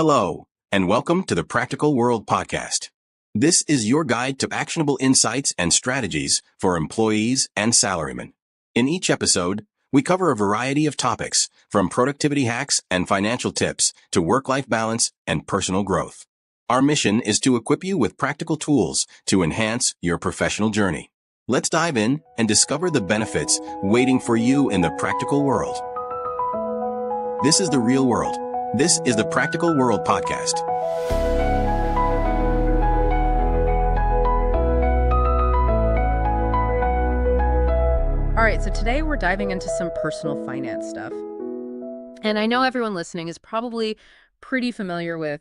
Hello, and welcome to the Practical World podcast. This is your guide to actionable insights and strategies for employees and salarymen. In each episode, we cover a variety of topics, from productivity hacks and financial tips to work-life balance and personal growth. Our mission is to equip you with practical tools to enhance your professional journey. Let's dive in and discover the benefits waiting for you in the practical world. This is the real world. This is the Practical World podcast. All right, so today we're diving into some personal finance stuff. And I know everyone listening is probably pretty familiar with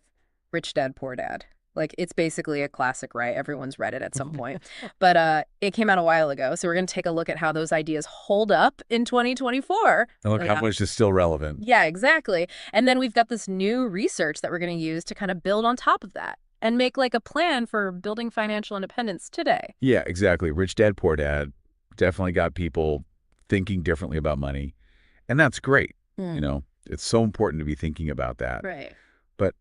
Rich Dad, Poor Dad. Like, it's basically a classic, right? Everyone's read it at some point. But it came out a while ago, so we're going to take a look at how those ideas hold up in 2024. And look how much is still relevant. Yeah, exactly. And then we've got this new research that we're going to use to kind of build on top of that and make like a plan for building financial independence today. Yeah, exactly. Rich Dad, Poor Dad definitely got people thinking differently about money. And that's great. You know, it's so important to be thinking about that. Right. But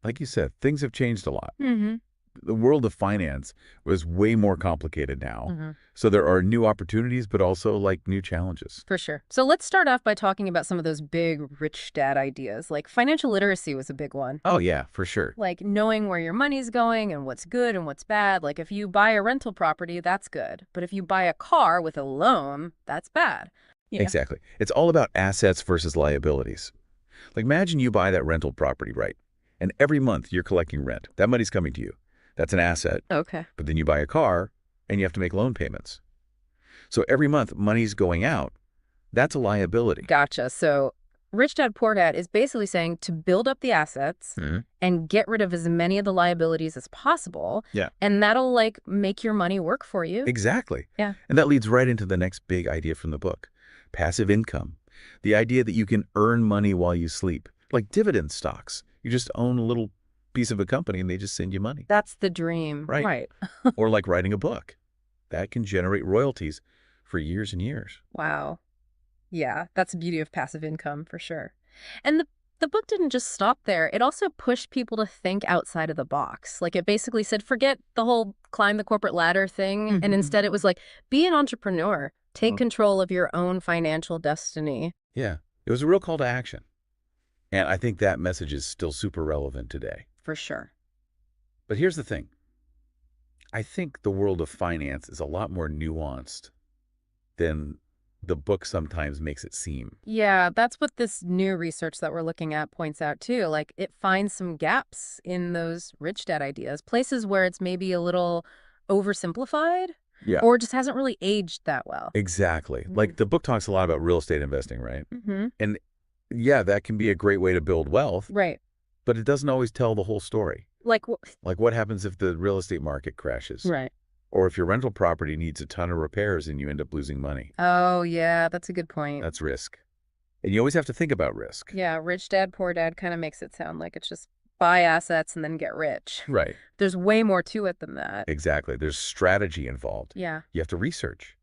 like you said, things have changed a lot. Mm-hmm. The world of finance was way more complicated now. So there are new opportunities, but also like new challenges. For sure. So let's start off by talking about some of those big rich dad ideas. Like financial literacy was a big one. Oh, yeah, for sure. Like knowing where your money's going and what's good and what's bad. Like if you buy a rental property, that's good. But if you buy a car with a loan, that's bad. You know? Exactly. It's all about assets versus liabilities. Like imagine you buy that rental property, right? And every month you're collecting rent. That money's coming to you. That's an asset. Okay. But then you buy a car and you have to make loan payments. So every month money's going out. That's a liability. Gotcha. So Rich Dad, Poor Dad is basically saying to build up the assets and get rid of as many of the liabilities as possible. Yeah. And that'll like make your money work for you. Exactly. Yeah. And that leads right into the next big idea from the book. Passive income. The idea that you can earn money while you sleep. Like dividend stocks. You just own a little piece of a company and they just send you money. That's the dream. Right. Or like writing a book. That can generate royalties for years and years. Wow. Yeah, that's the beauty of passive income for sure. And the book didn't just stop there. It also pushed people to think outside of the box. Like it basically said, forget the whole climb the corporate ladder thing. And instead it was like, be an entrepreneur. Take control of your own financial destiny. Yeah. It was a real call to action. And I think that message is still super relevant today. For sure. But here's the thing. I think the world of finance is a lot more nuanced than the book sometimes makes it seem. Yeah, that's what this new research that we're looking at points out too. Like it finds some gaps in those rich dad ideas, places where it's maybe a little oversimplified or just hasn't really aged that well. Exactly. Like the book talks a lot about real estate investing, right? And yeah, that can be a great way to build wealth. Right. But it doesn't always tell the whole story. Like what happens if the real estate market crashes? Right. Or if your rental property needs a ton of repairs and you end up losing money. Oh, yeah, that's a good point. That's risk. And you always have to think about risk. Yeah, Rich Dad, Poor Dad kind of makes it sound like it's just buy assets and then get rich. Right. There's way more to it than that. Exactly. There's strategy involved. Yeah. You have to research,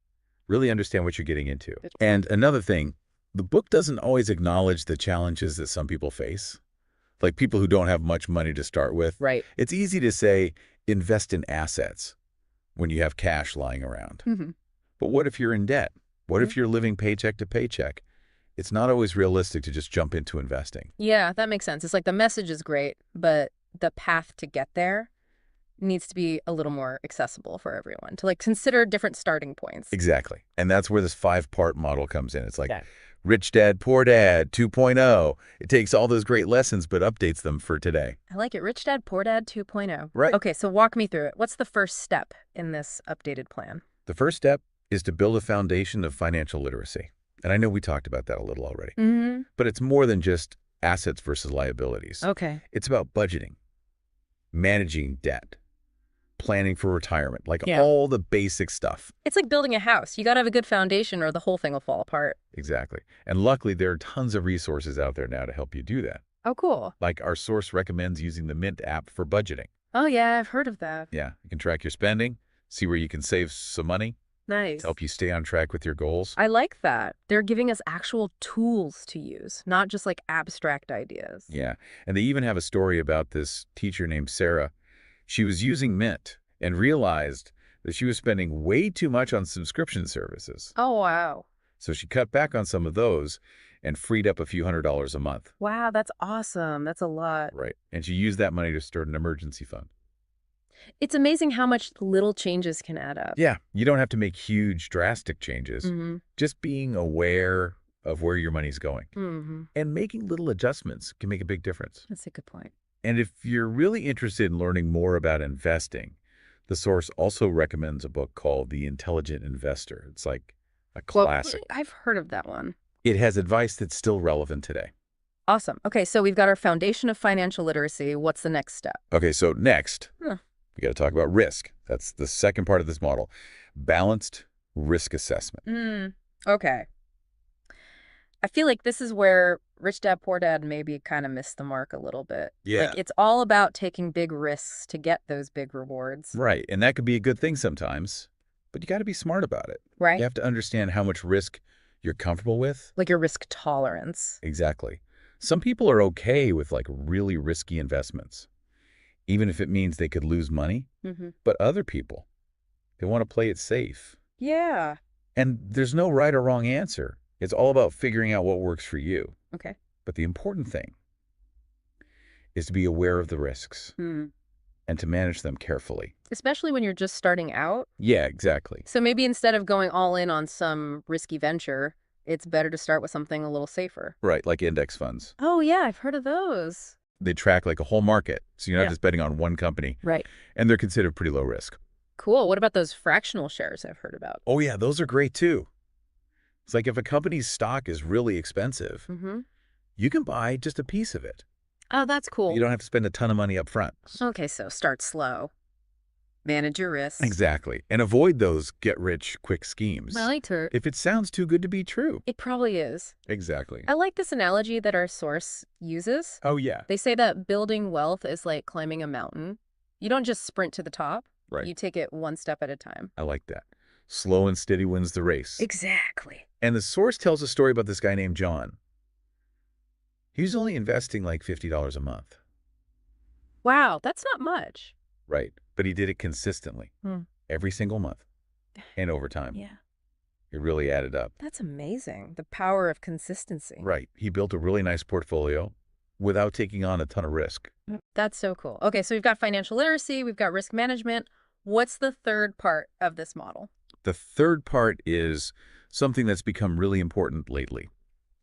really understand what you're getting into. And another thing, the book doesn't always acknowledge the challenges that some people face. Like people who don't have much money to start with. Right. It's easy to say, invest in assets when you have cash lying around. But what if you're in debt? What if you're living paycheck to paycheck? It's not always realistic to just jump into investing. Yeah, that makes sense. It's like the message is great, but the path to get there needs to be a little more accessible for everyone, to like consider different starting points. Exactly. And that's where this 5-part model comes in. It's like Rich Dad, Poor Dad 2.0. It takes all those great lessons but updates them for today. I like it. Rich Dad, Poor Dad 2.0. Right. Okay, so walk me through it. What's the first step in this updated plan? The first step is to build a foundation of financial literacy. And I know we talked about that a little already. But it's more than just assets versus liabilities. Okay. It's about budgeting, managing debt, planning for retirement, like all the basic stuff. It's like building a house. You got to have a good foundation or the whole thing will fall apart. Exactly. And luckily, there are tons of resources out there now to help you do that. Oh, cool. Like our source recommends using the Mint app for budgeting. Oh, yeah, I've heard of that. Yeah, you can track your spending, see where you can save some money, Nice. to help you stay on track with your goals. I like that. They're giving us actual tools to use, not just like abstract ideas. Yeah, and they even have a story about this teacher named Sarah. She was using Mint and realized that she was spending way too much on subscription services. Oh, wow. So she cut back on some of those and freed up a few $100s a month. Wow, that's awesome. That's a lot. Right. And she used that money to start an emergency fund. It's amazing how much little changes can add up. Yeah, you don't have to make huge, drastic changes. Mm-hmm. Just being aware of where your money's going. Mm-hmm. And making little adjustments can make a big difference. That's a good point. And if you're really interested in learning more about investing, the source also recommends a book called The Intelligent Investor. It's like a classic. Well, I've heard of that one. It has advice that's still relevant today. Awesome. Okay, so we've got our foundation of financial literacy. What's the next step? Okay, so next, Huh. we got to talk about risk. That's the second part of this model. Balanced risk assessment. Okay. I feel like this is where Rich Dad Poor Dad maybe kind of missed the mark a little bit. Yeah. Like, it's all about taking big risks to get those big rewards. Right, and that could be a good thing sometimes, but you got to be smart about it. Right? You have to understand how much risk you're comfortable with. Like your risk tolerance. Exactly. Some people are okay with like really risky investments, even if it means they could lose money. Mm-hmm. But other people, they want to play it safe. Yeah. And there's no right or wrong answer. It's all about figuring out what works for you. Okay. But the important thing is to be aware of the risks and to manage them carefully. Especially when you're just starting out. Yeah, exactly. So maybe instead of going all in on some risky venture, it's better to start with something a little safer. Right, like index funds. Oh, yeah, I've heard of those. They track like a whole market, so you're not Yeah. just betting on one company. Right. And they're considered pretty low risk. Cool. What about those fractional shares I've heard about? Oh, yeah, those are great too. It's like if a company's stock is really expensive, Mm-hmm. you can buy just a piece of it. Oh, that's cool. You don't have to spend a ton of money up front. Okay, so start slow. Manage your risks. Exactly. And avoid those get-rich-quick schemes. I like to. If it sounds too good to be true. It probably is. Exactly. I like this analogy that our source uses. Oh, yeah. They say that building wealth is like climbing a mountain. You don't just sprint to the top. Right. You take it one step at a time. I like that. Slow and steady wins the race. Exactly. And the source tells a story about this guy named John. He was only investing like $50 a month. Wow, that's not much. Right. But he did it consistently. Every single month. And over time. Yeah. It really added up. That's amazing. The power of consistency. Right. He built a really nice portfolio without taking on a ton of risk. That's so cool. Okay, so we've got financial literacy, we've got risk management. What's the third part of this model? The third part is something that's become really important lately.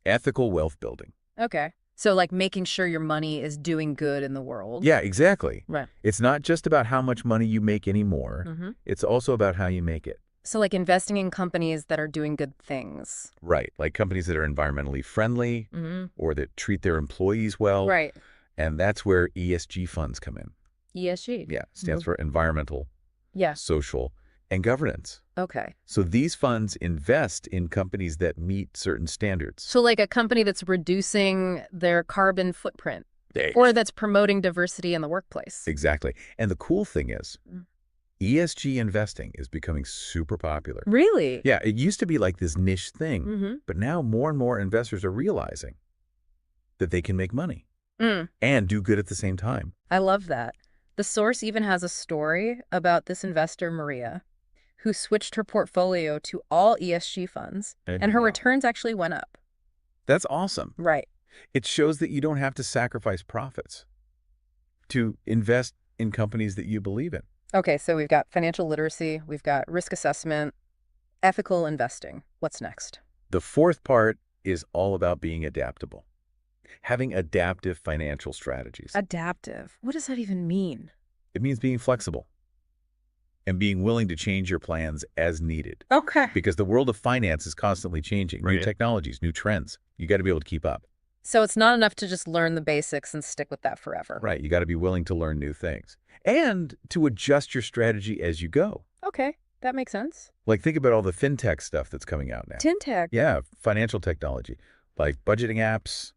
Ethical wealth building. Okay. So like making sure your money is doing good in the world. Yeah, exactly. Right. It's not just about how much money you make anymore. It's also about how you make it. So like investing in companies that are doing good things. Right. Like companies that are environmentally friendly or that treat their employees well. Right. And that's where ESG funds come in. ESG. Yeah. Stands for environmental, Yeah. social, and governance. Okay. So these funds invest in companies that meet certain standards. So like a company that's reducing their carbon footprint or that's promoting diversity in the workplace. Exactly. And the cool thing is ESG investing is becoming super popular. Really? Yeah, it used to be like this niche thing, but now more and more investors are realizing that they can make money and do good at the same time. I love that. The source even has a story about this investor, Maria, who switched her portfolio to all ESG funds, and her returns actually went up. That's awesome. Right. It shows that you don't have to sacrifice profits to invest in companies that you believe in. Okay, so we've got financial literacy, we've got risk assessment, ethical investing. What's next? The fourth part is all about being adaptable. Having adaptive financial strategies. Adaptive. What does that even mean? It means being flexible and being willing to change your plans as needed. Okay. Because the world of finance is constantly changing. New technologies, new trends. You got to be able to keep up. So it's not enough to just learn the basics and stick with that forever. Right. You got to be willing to learn new things and to adjust your strategy as you go. Okay, that makes sense. Like think about all the fintech stuff that's coming out now. Fintech. Yeah, financial technology, like budgeting apps,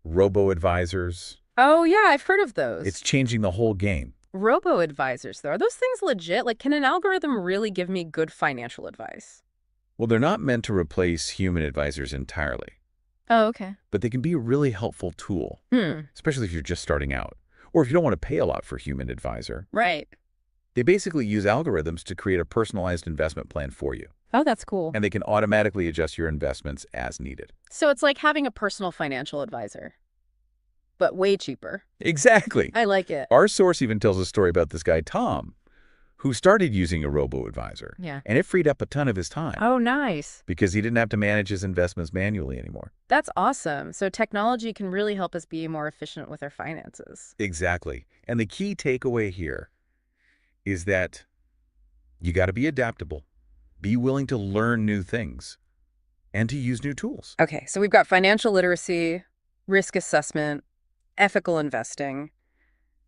robo-advisors. Oh, yeah, I've heard of those. It's changing the whole game. robo-advisors, though, are those things legit? Like, can an algorithm really give me good financial advice? Well, they're not meant to replace human advisors entirely, Oh, okay. but they can be a really helpful tool, especially if you're just starting out, or if you don't want to pay a lot for a human advisor. Right. They basically use algorithms to create a personalized investment plan for you, Oh, that's cool. and they can automatically adjust your investments as needed. So it's like having a personal financial advisor, but way cheaper. Exactly. I like it. Our source even tells a story about this guy, Tom, who started using a robo-advisor. Yeah. And it freed up a ton of his time Oh, nice. because he didn't have to manage his investments manually anymore. That's awesome. So technology can really help us be more efficient with our finances. Exactly. And the key takeaway here is that you got to be adaptable, be willing to learn new things, and to use new tools. Okay, so we've got financial literacy, risk assessment, ethical investing,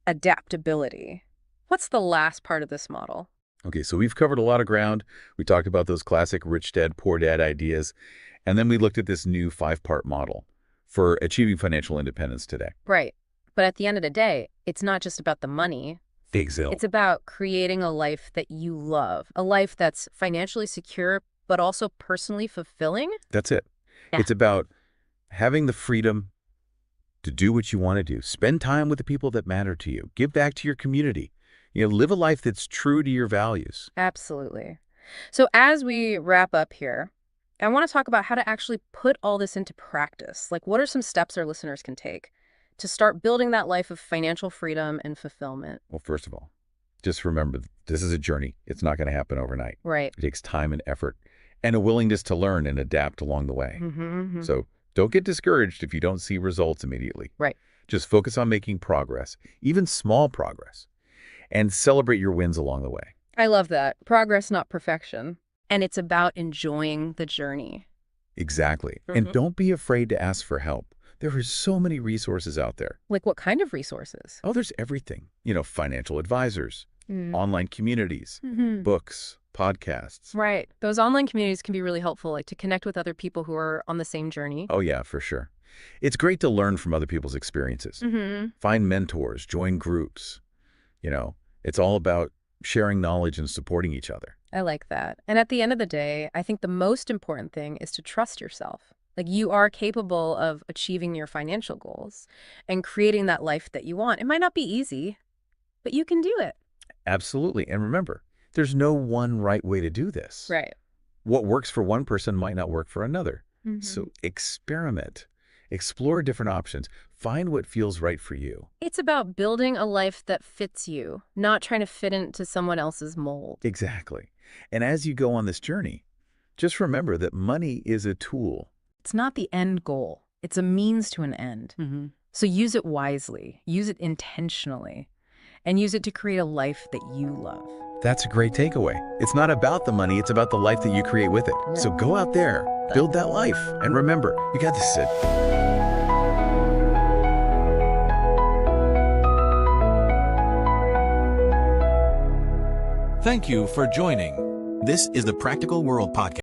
adaptability. What's the last part of this model? Okay, so we've covered a lot of ground. We talked about those classic rich dad, poor dad ideas. And then we looked at this new 5-part model for achieving financial independence today. Right. But at the end of the day, it's not just about the money. Exactly. It's about creating a life that you love, a life that's financially secure, but also personally fulfilling. That's it. Yeah. It's about having the freedom to do what you want to do. Spend time with the people that matter to you. Give back to your community. Live a life that's true to your values. Absolutely. So as we wrap up here, I want to talk about how to actually put all this into practice. Like, what are some steps our listeners can take to start building that life of financial freedom and fulfillment? Well, first of all, just remember, this is a journey. It's not going to happen overnight. Right. It takes time and effort and a willingness to learn and adapt along the way. Mm-hmm. So don't get discouraged if you don't see results immediately. Right. Just focus on making progress, even small progress, and celebrate your wins along the way. I love that. Progress, not perfection. And it's about enjoying the journey. Exactly. And don't be afraid to ask for help. There are so many resources out there. Like, what kind of resources? Oh, there's everything. Financial advisors, online communities, books, podcasts. Right. Those online communities can be really helpful, like to connect with other people who are on the same journey. Oh, yeah, for sure. It's great to learn from other people's experiences. Find mentors, join groups. It's all about sharing knowledge and supporting each other. I like that. And at the end of the day, I think the most important thing is to trust yourself. Like, you are capable of achieving your financial goals and creating that life that you want. It might not be easy, but you can do it. Absolutely. And remember, there's no one right way to do this. Right. What works for one person might not work for another. So experiment. Explore different options. Find what feels right for you. It's about building a life that fits you, not trying to fit into someone else's mold. Exactly. And as you go on this journey, just remember that money is a tool. It's not the end goal. It's a means to an end. So use it wisely, use it intentionally, and use it to create a life that you love. That's a great takeaway. It's not about the money, it's about the life that you create with it. So go out there, build that life, and remember, you got this, Sid. Thank you for joining. This is the Practical World Podcast.